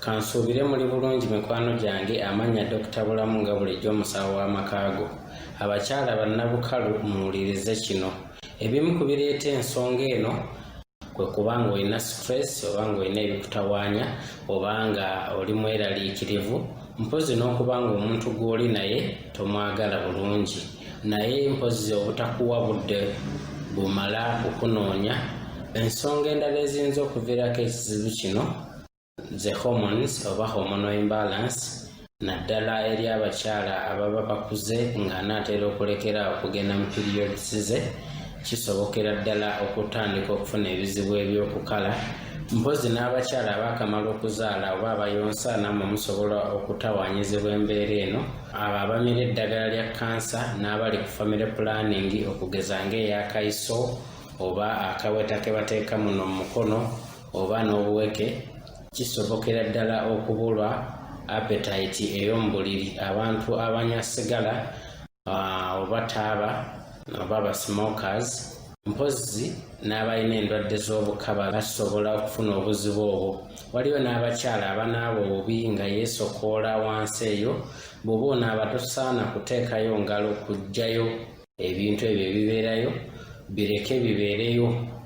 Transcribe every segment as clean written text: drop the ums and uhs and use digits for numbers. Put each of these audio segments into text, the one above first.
Kansuubire muli bulungi mikwano gyange, amannya Dr. Bulamu nga bulijjo omusawo w'amakaago. Abakyala bannabukalu muwulirize kino. Ebimu ku bireeta ensonga eno kwe kuba ng'olina stress oba ng'olina ebikutawaanya oba nga oli mweraliikirivu, mpozi n'okuba ng'omuntu gw'oli naye tomwagala bulungi, naye mpozi obutakuwa budde bumala okunoonya. Ensonga endala eziyinza okuviirako ekizibu kino ze hormones oba hormonal imbalance, naddala eri abakyala ababa bakuze ng'anaatera okulekeraawo okugenda mu periods ze, kisobokera ddala okutandika okufuna ebizibu eby'okukala. Mpozi n'abakyala abaakamala okuzaala oba abayonsa nammwe musobola okutawaanyizibwa embeera eno. Abo abamira eddagala lya kansa n'abali ku family planning okugeza ng'eyakaiso oba akaweta ke bateeka muno mu mukono oba n'obuweke, kisobokera ddala okubulwa appetite ey'omu buliri. Abantu abanywa sigala oba taaba oba ba smokers, mpozi n'abalina endwadde z'obukaba basobola okufuna obuzibu obwo. Waliwo n'abakyala abanaaba obubi nga yeesokoola wansi eyo. Bw'oba onaaba tosaana kuteekayo ngalo kuggyayo ebintu ebyo ebibeerayo, bireke bibeereyo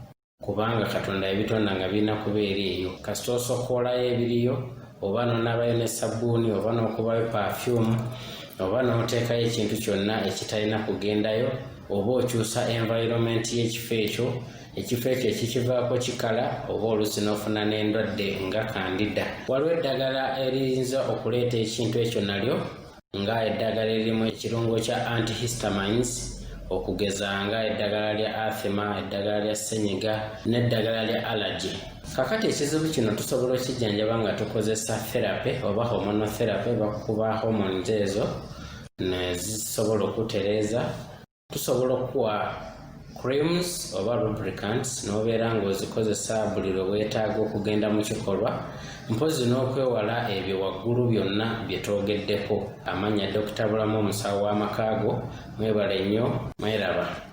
kubanga Katonda yabitonda nga birina kubeera eyo. Kasita osokoolayo ebiriyo oba n'onaabayo ne sabbuuni oba n'okubayo perfume oba n'oteekayo ekintu kyonna ekitalina kugendayo, oba okyusa environment y'ekifo ekyo, ekifo ekyo ekikivaako kikala, oba oluusi n'ofuna n'endwadde nga kandida. Waliwo eddagala eriyinza okuleeta ekintu ekyo nalyo nga eddagala eririmu ekirungo kya antihistamines, okugeza nga eddagala lya asthma, eddagala lya ssenyiga n'eddagala lya allergy. Kakati ekizibu kino tusobola okijjanjaba nga tukozesa therapy oba hormonal therapy, bakuba hormones ezo ne zisobola okutereeza. Tusobola okuwa creams oba lubricants n'obeera ng'ozikozesa buli lwe weetaaga okugenda mu kikolwa, mpozi n'okwewala ebyo waggulu byonna bye twogeddeko. Amannya Dr. Bulamu omusawo w'amakaago. Mwebale nnyo, mweraba.